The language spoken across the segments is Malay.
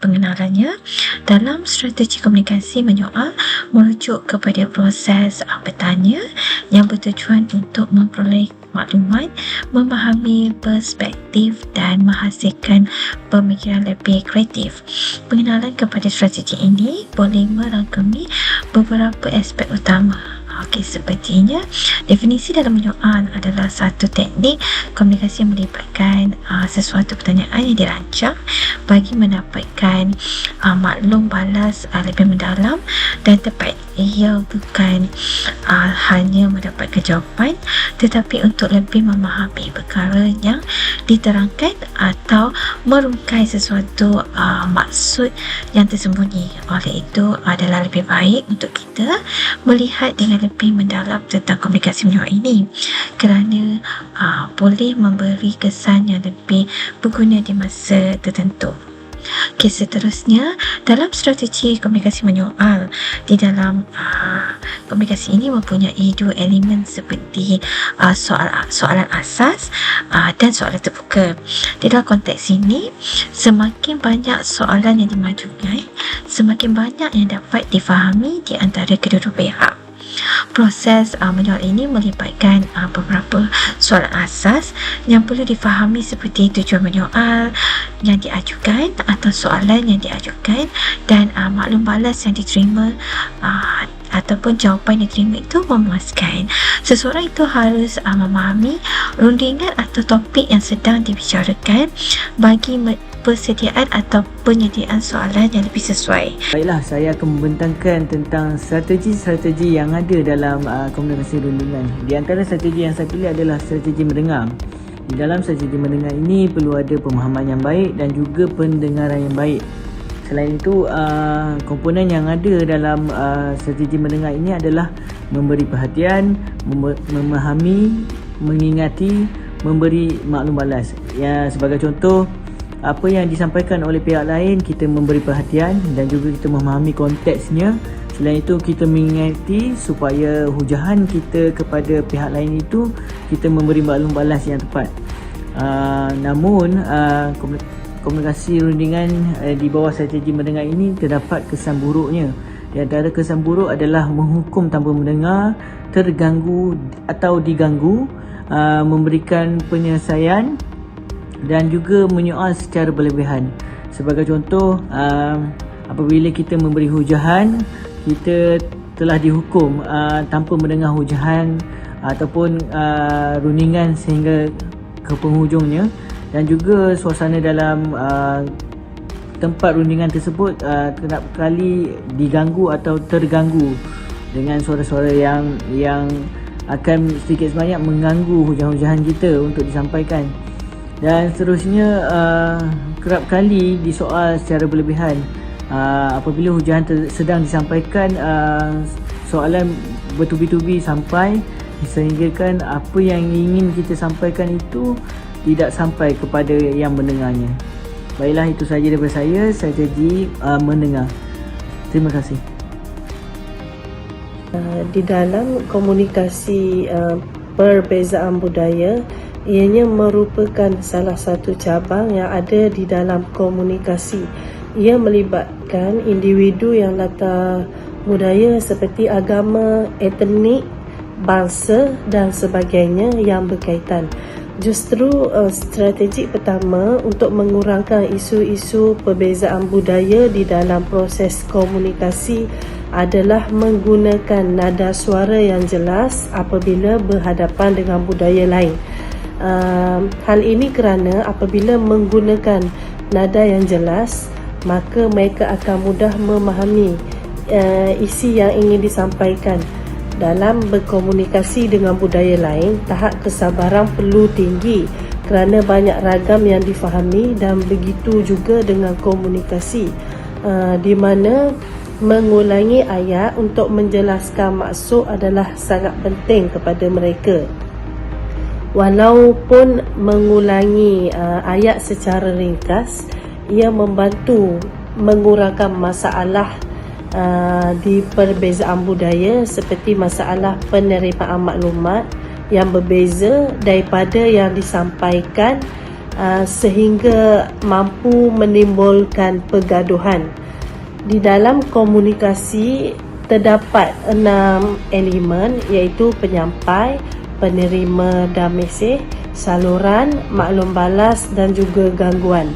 pengenalannya. Dalam strategi komunikasi menyoal merujuk kepada proses bertanya yang bertujuan untuk memperoleh maklumat, memahami perspektif dan menghasilkan pemikiran lebih kreatif. Pengenalan kepada strategi ini boleh merangkumi beberapa aspek utama. Okey, sepertinya definisi dalam menyoal adalah satu teknik komunikasi yang melibatkan sesuatu pertanyaan yang dirancang bagi mendapatkan maklum balas lebih mendalam dan tepat. Ia bukan hanya mendapatkan jawapan, tetapi untuk lebih memahami perkara yang diterangkan atau merungkai sesuatu maksud yang tersembunyi. Oleh itu adalah lebih baik untuk kita melihat dengan lebih mendalam tentang komunikasi menyoal ini, kerana boleh memberi kesan yang lebih berguna di masa tertentu. Okey, seterusnya dalam strategi komunikasi menyoal, di dalam komunikasi ini mempunyai dua elemen seperti soalan asas dan soalan terbuka. Di dalam konteks ini, semakin banyak soalan yang dimajukan, semakin banyak yang dapat difahami di antara kedua-dua pihak. Proses menyoal ini melibatkan beberapa soalan asas yang perlu difahami seperti tujuan menyoal yang diajukan atau soalan yang diajukan dan maklum balas yang diterima ataupun jawapan yang diterima itu memuaskan. Seseorang itu harus memahami rundingan atau topik yang sedang dibicarakan bagi persediaan atau penyediaan soalan yang lebih sesuai. Baiklah, saya akan membentangkan tentang strategi-strategi yang ada dalam komunikasi rundingan. Di antara strategi yang saya pilih adalah strategi mendengar. Di dalam strategi mendengar ini perlu ada pemahaman yang baik dan juga pendengaran yang baik. Selain itu, komponen yang ada dalam strategi mendengar ini adalah memberi perhatian, memahami, mengingati, memberi maklum balas. Ya, sebagai contoh, apa yang disampaikan oleh pihak lain kita memberi perhatian dan juga kita memahami konteksnya. Selain itu, kita mengingati supaya hujahan kita kepada pihak lain itu kita memberi maklum balas yang tepat. Namun komunikasi rundingan di bawah strategi mendengar ini terdapat kesan buruknya. Di antara kesan buruk adalah menghukum tanpa mendengar, terganggu atau diganggu, memberikan penyelesaian dan juga menyoal secara berlebihan. Sebagai contoh, apabila kita memberi hujahan, kita telah dihukum tanpa mendengar hujahan ataupun rundingan sehingga ke penghujungnya, dan juga suasana dalam tempat rundingan tersebut kerap kali diganggu atau terganggu dengan suara-suara yang akan sedikit sebanyak mengganggu hujahan-hujahan kita untuk disampaikan. Dan seterusnya, kerap kali disoal secara berlebihan. Apabila hujahan sedang disampaikan, soalan bertubi-tubi sampai sehinggakan apa yang ingin kita sampaikan itu tidak sampai kepada yang mendengarnya. Baiklah, itu sahaja daripada saya, strategi mendengar. Terima kasih. Di dalam komunikasi perbezaan budaya, ianya merupakan salah satu cabang yang ada di dalam komunikasi. Ia melibatkan individu yang latar budaya seperti agama, etnik, bangsa dan sebagainya yang berkaitan. Justru strategi pertama untuk mengurangkan isu-isu perbezaan budaya di dalam proses komunikasi adalah menggunakan nada suara yang jelas apabila berhadapan dengan budaya lain. Hal ini kerana apabila menggunakan nada yang jelas, maka mereka akan mudah memahami isi yang ingin disampaikan. Dalam berkomunikasi dengan budaya lain, tahap kesabaran perlu tinggi kerana banyak ragam yang difahami, dan begitu juga dengan komunikasi di mana mengulangi ayat untuk menjelaskan maksud adalah sangat penting kepada mereka. Walaupun mengulangi ayat secara ringkas, ia membantu mengurangkan masalah di perbezaan budaya seperti masalah penerimaan maklumat yang berbeza daripada yang disampaikan sehingga mampu menimbulkan pergaduhan. Di dalam komunikasi terdapat 6 elemen, iaitu penyampai, penerima dan mesej, saluran, maklum balas dan juga gangguan.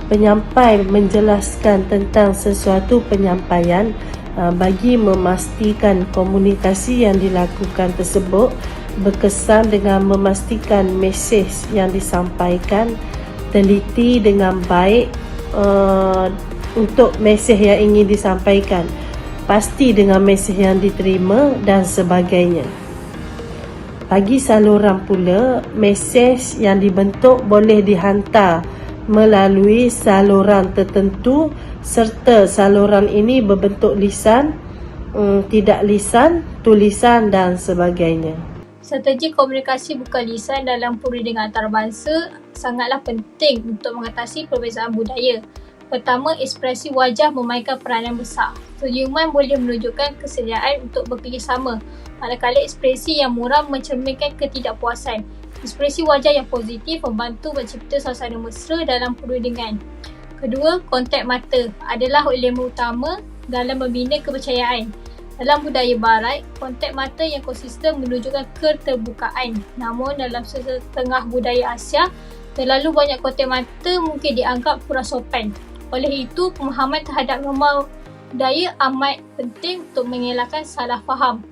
Penyampai menjelaskan tentang sesuatu penyampaian bagi memastikan komunikasi yang dilakukan tersebut berkesan dengan memastikan mesej yang disampaikan teliti dengan baik untuk mesej yang ingin disampaikan, pasti dengan mesej yang diterima dan sebagainya. Bagi saluran pula, mesej yang dibentuk boleh dihantar melalui saluran tertentu serta saluran ini berbentuk lisan, tidak lisan, tulisan dan sebagainya. Strategi komunikasi bukan lisan dalam perundingan antarabangsa sangatlah penting untuk mengatasi perbezaan budaya. Pertama, ekspresi wajah memainkan peranan besar. Senyuman boleh menunjukkan kesediaan untuk bekerjasama, manakala ekspresi yang muram mencerminkan ketidakpuasan. Ekspresi wajah yang positif membantu mencipta suasana mesra dalam perundingan. Kedua, kontak mata adalah elemen utama dalam membina kepercayaan. Dalam budaya barat, kontak mata yang konsisten menunjukkan keterbukaan. Namun dalam setengah budaya Asia, terlalu banyak kontak mata mungkin dianggap kurang sopan. Oleh itu, pemahaman terhadap norma budaya amat penting untuk mengelakkan salah faham.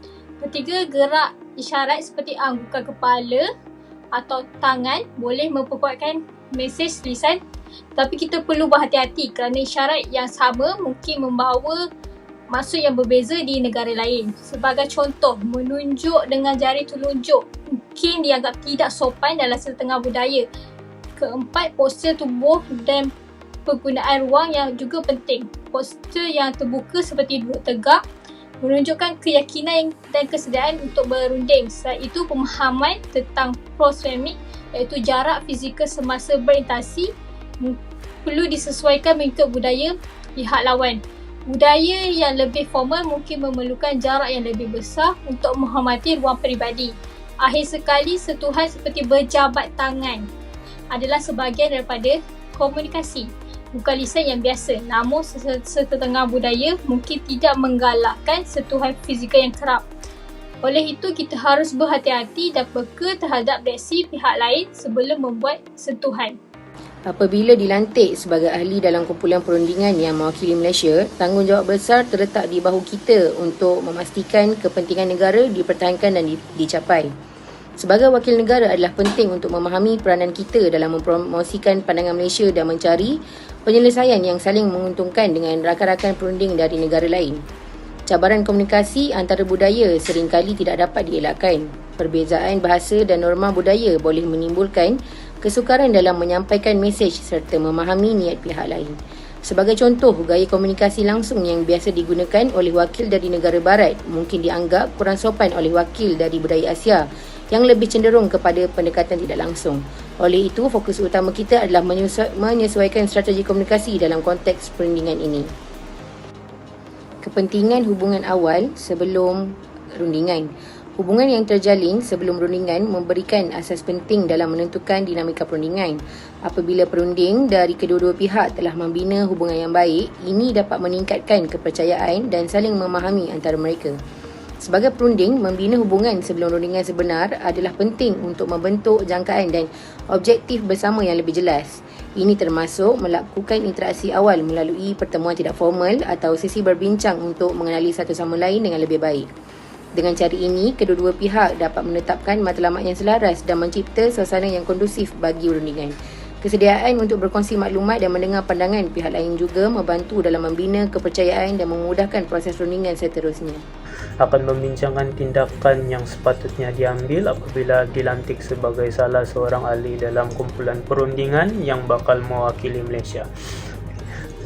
Ketiga, gerak isyarat seperti anggukan kepala atau tangan boleh memperkuatkan mesej lisan, tapi kita perlu berhati-hati kerana isyarat yang sama mungkin membawa maksud yang berbeza di negara lain. Sebagai contoh, menunjuk dengan jari telunjuk mungkin dianggap tidak sopan dalam setengah budaya. Keempat, postur tubuh dan penggunaan ruang yang juga penting. Postur yang terbuka seperti duduk tegak menunjukkan keyakinan dan kesediaan untuk berunding. Selain itu, pemahaman tentang proxemic iaitu jarak fizikal semasa berinteraksi perlu disesuaikan mengikut budaya pihak lawan. Budaya yang lebih formal mungkin memerlukan jarak yang lebih besar untuk menghormati ruang peribadi. Akhir sekali, sentuhan seperti berjabat tangan adalah sebahagian daripada komunikasi. Bukan lisan yang biasa, namun setengah budaya mungkin tidak menggalakkan sentuhan fizikal yang kerap. Oleh itu, kita harus berhati-hati dan peka terhadap reaksi pihak lain sebelum membuat sentuhan. Apabila dilantik sebagai ahli dalam kumpulan perundingan yang mewakili Malaysia, tanggungjawab besar terletak di bahu kita untuk memastikan kepentingan negara dipertahankan dan dicapai. Sebagai wakil negara adalah penting untuk memahami peranan kita dalam mempromosikan pandangan Malaysia dan mencari penyelesaian yang saling menguntungkan dengan rakan-rakan perunding dari negara lain. Cabaran komunikasi antara budaya seringkali tidak dapat dielakkan. Perbezaan bahasa dan norma budaya boleh menimbulkan kesukaran dalam menyampaikan mesej serta memahami niat pihak lain. Sebagai contoh, gaya komunikasi langsung yang biasa digunakan oleh wakil dari negara barat mungkin dianggap kurang sopan oleh wakil dari budaya Asia yang lebih cenderung kepada pendekatan tidak langsung. Oleh itu, fokus utama kita adalah menyesuaikan strategi komunikasi dalam konteks perundingan ini. Kepentingan hubungan awal sebelum rundingan. Hubungan yang terjalin sebelum perundingan memberikan asas penting dalam menentukan dinamika perundingan. Apabila perunding dari kedua-dua pihak telah membina hubungan yang baik, ini dapat meningkatkan kepercayaan dan saling memahami antara mereka. Sebagai perunding, membina hubungan sebelum rundingan sebenar adalah penting untuk membentuk jangkaan dan objektif bersama yang lebih jelas. Ini termasuk melakukan interaksi awal melalui pertemuan tidak formal atau sesi berbincang untuk mengenali satu sama lain dengan lebih baik. Dengan cara ini, kedua-dua pihak dapat menetapkan matlamat yang selaras dan mencipta suasana yang kondusif bagi perundingan. Kesediaan untuk berkongsi maklumat dan mendengar pandangan pihak lain juga membantu dalam membina kepercayaan dan memudahkan proses perundingan seterusnya. Akan membincangkan tindakan yang sepatutnya diambil apabila dilantik sebagai salah seorang ahli dalam kumpulan perundingan yang bakal mewakili Malaysia.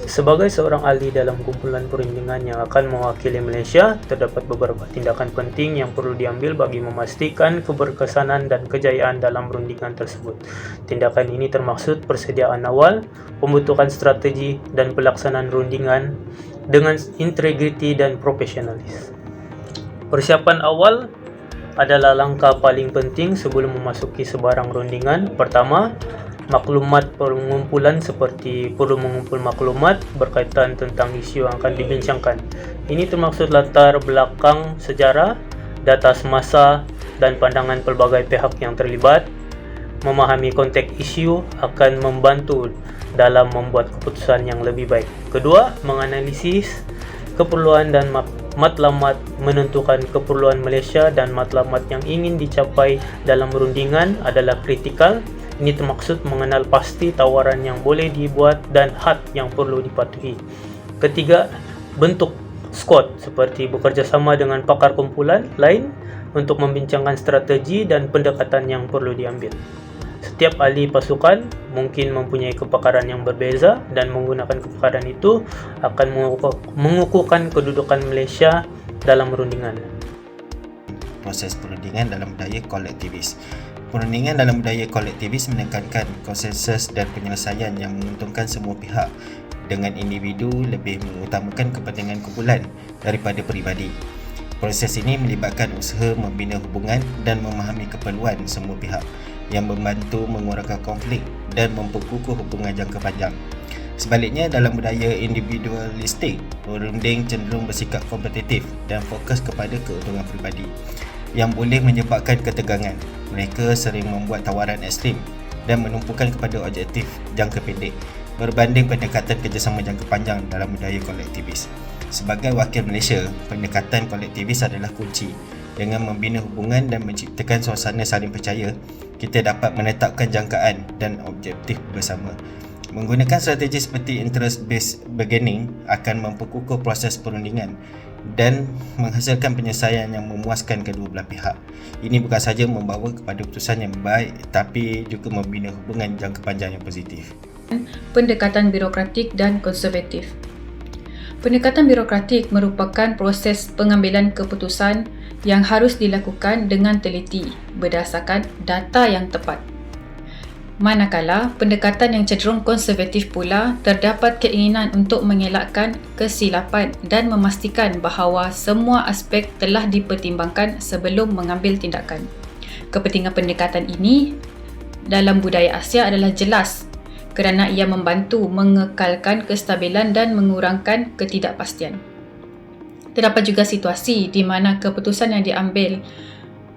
Sebagai seorang ahli dalam kumpulan perundingan yang akan mewakili Malaysia, terdapat beberapa tindakan penting yang perlu diambil bagi memastikan keberkesanan dan kejayaan dalam perundingan tersebut. Tindakan ini termaksud persediaan awal, pembentukan strategi dan pelaksanaan rundingan dengan integriti dan profesionalis. Persiapan awal adalah langkah paling penting sebelum memasuki sebarang rundingan. Pertama, maklumat pengumpulan seperti perlu mengumpul maklumat berkaitan tentang isu yang akan dibincangkan. Ini termaksud latar belakang sejarah, data semasa dan pandangan pelbagai pihak yang terlibat. Memahami konteks isu akan membantu dalam membuat keputusan yang lebih baik. Kedua, menganalisis keperluan dan matlamat, menentukan keperluan Malaysia dan matlamat yang ingin dicapai dalam rundingan adalah kritikal. Ini termaksud mengenal pasti tawaran yang boleh dibuat dan had yang perlu dipatuhi. Ketiga, bentuk squad seperti bekerjasama dengan pakar kumpulan lain untuk membincangkan strategi dan pendekatan yang perlu diambil. Setiap ahli pasukan mungkin mempunyai kepakaran yang berbeza dan menggunakan kepakaran itu akan mengukuhkan kedudukan Malaysia dalam rundingan. Proses perundingan dalam budaya kolektivis. Perundingan dalam budaya kolektivis menekankan konsensus dan penyelesaian yang menguntungkan semua pihak, dengan individu lebih mengutamakan kepentingan kumpulan daripada peribadi. Proses ini melibatkan usaha membina hubungan dan memahami keperluan semua pihak yang membantu mengurangkan konflik dan memperkukuh hubungan jangka panjang. Sebaliknya, dalam budaya individualistik, perunding cenderung bersikap kompetitif dan fokus kepada keuntungan peribadi yang boleh menyebabkan ketegangan. Mereka sering membuat tawaran ekstrim dan menumpukan kepada objektif jangka pendek berbanding pendekatan kerjasama jangka panjang dalam budaya kolektivis. Sebagai wakil Malaysia, pendekatan kolektivis adalah kunci. Dengan membina hubungan dan menciptakan suasana saling percaya, kita dapat menetapkan jangkaan dan objektif bersama. Menggunakan strategi seperti interest-based bargaining akan memperkukuh proses perundingan dan menghasilkan penyelesaian yang memuaskan kedua belah pihak. Ini bukan sahaja membawa kepada keputusan yang baik, tapi juga membina hubungan jangka panjang yang positif. Pendekatan birokratik dan konservatif. Pendekatan birokratik merupakan proses pengambilan keputusan yang harus dilakukan dengan teliti berdasarkan data yang tepat. Manakala pendekatan yang cenderung konservatif pula terdapat keinginan untuk mengelakkan kesilapan dan memastikan bahawa semua aspek telah dipertimbangkan sebelum mengambil tindakan. Kepentingan pendekatan ini dalam budaya Asia adalah jelas kerana ia membantu mengekalkan kestabilan dan mengurangkan ketidakpastian. Terdapat juga situasi di mana keputusan yang diambil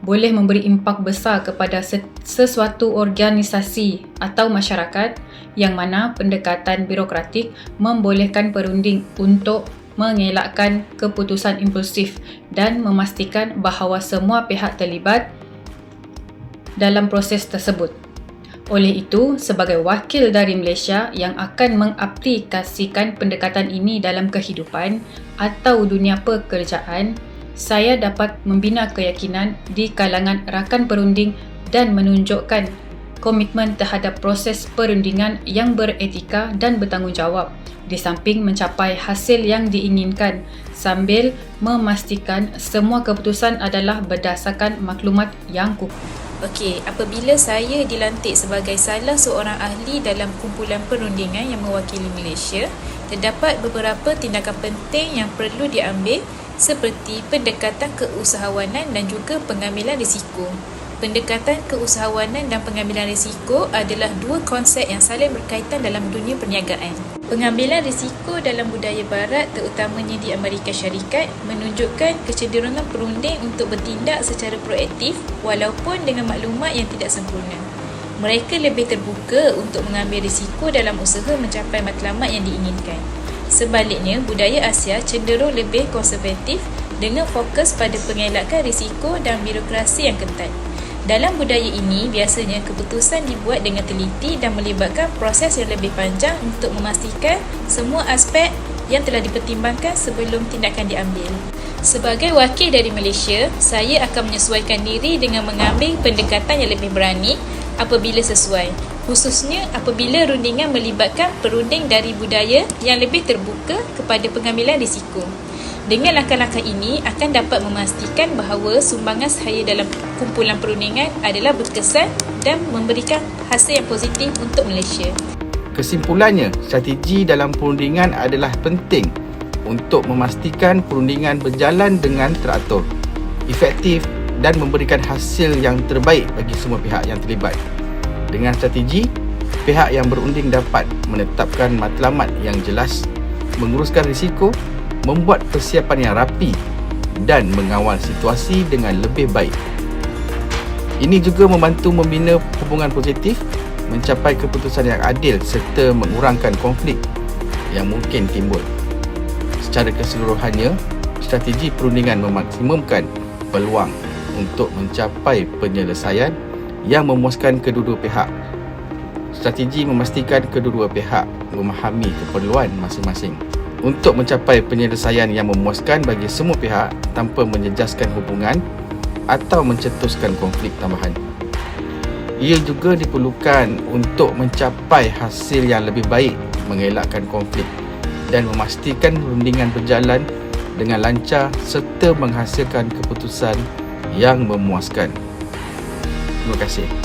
boleh memberi impak besar kepada sesuatu organisasi atau masyarakat yang mana pendekatan birokratik membolehkan perunding untuk mengelakkan keputusan impulsif dan memastikan bahawa semua pihak terlibat dalam proses tersebut. Oleh itu, sebagai wakil dari Malaysia yang akan mengaplikasikan pendekatan ini dalam kehidupan atau dunia pekerjaan, saya dapat membina keyakinan di kalangan rakan perunding dan menunjukkan komitmen terhadap proses perundingan yang beretika dan bertanggungjawab di samping mencapai hasil yang diinginkan sambil memastikan semua keputusan adalah berdasarkan maklumat yang kukuh. Okey, apabila saya dilantik sebagai salah seorang ahli dalam kumpulan perundingan yang mewakili Malaysia, terdapat beberapa tindakan penting yang perlu diambil seperti pendekatan keusahawanan dan juga pengambilan risiko. Pendekatan keusahawanan dan pengambilan risiko adalah dua konsep yang saling berkaitan dalam dunia perniagaan. Pengambilan risiko dalam budaya barat, terutamanya di Amerika Syarikat, menunjukkan kecenderungan perunding untuk bertindak secara proaktif walaupun dengan maklumat yang tidak sempurna. Mereka lebih terbuka untuk mengambil risiko dalam usaha mencapai matlamat yang diinginkan. Sebaliknya, budaya Asia cenderung lebih konservatif dengan fokus pada pengelakan risiko dan birokrasi yang ketat. Dalam budaya ini, biasanya keputusan dibuat dengan teliti dan melibatkan proses yang lebih panjang untuk memastikan semua aspek yang telah dipertimbangkan sebelum tindakan diambil. Sebagai wakil dari Malaysia, saya akan menyesuaikan diri dengan mengambil pendekatan yang lebih berani apabila sesuai, khususnya apabila rundingan melibatkan perunding dari budaya yang lebih terbuka kepada pengambilan risiko. Dengan langkah-langkah ini akan dapat memastikan bahawa sumbangan saya dalam kumpulan perundingan adalah berkesan dan memberikan hasil yang positif untuk Malaysia. Kesimpulannya, strategi dalam perundingan adalah penting untuk memastikan perundingan berjalan dengan teratur, efektif dan memberikan hasil yang terbaik bagi semua pihak yang terlibat. Dengan strategi, Pihak yang berunding dapat menetapkan matlamat yang jelas, menguruskan risiko, membuat persiapan yang rapi dan mengawal situasi dengan lebih baik. Ini juga membantu membina hubungan positif, mencapai keputusan yang adil serta mengurangkan konflik yang mungkin timbul. Secara keseluruhannya, strategi perundingan memaksimumkan peluang untuk mencapai penyelesaian yang memuaskan kedua-dua pihak. Strategi memastikan kedua-dua pihak memahami keperluan masing-masing untuk mencapai penyelesaian yang memuaskan bagi semua pihak tanpa menjejaskan hubungan atau mencetuskan konflik tambahan. Ia juga diperlukan untuk mencapai hasil yang lebih baik, mengelakkan konflik dan memastikan perundingan berjalan dengan lancar serta menghasilkan keputusan yang memuaskan. Terima kasih.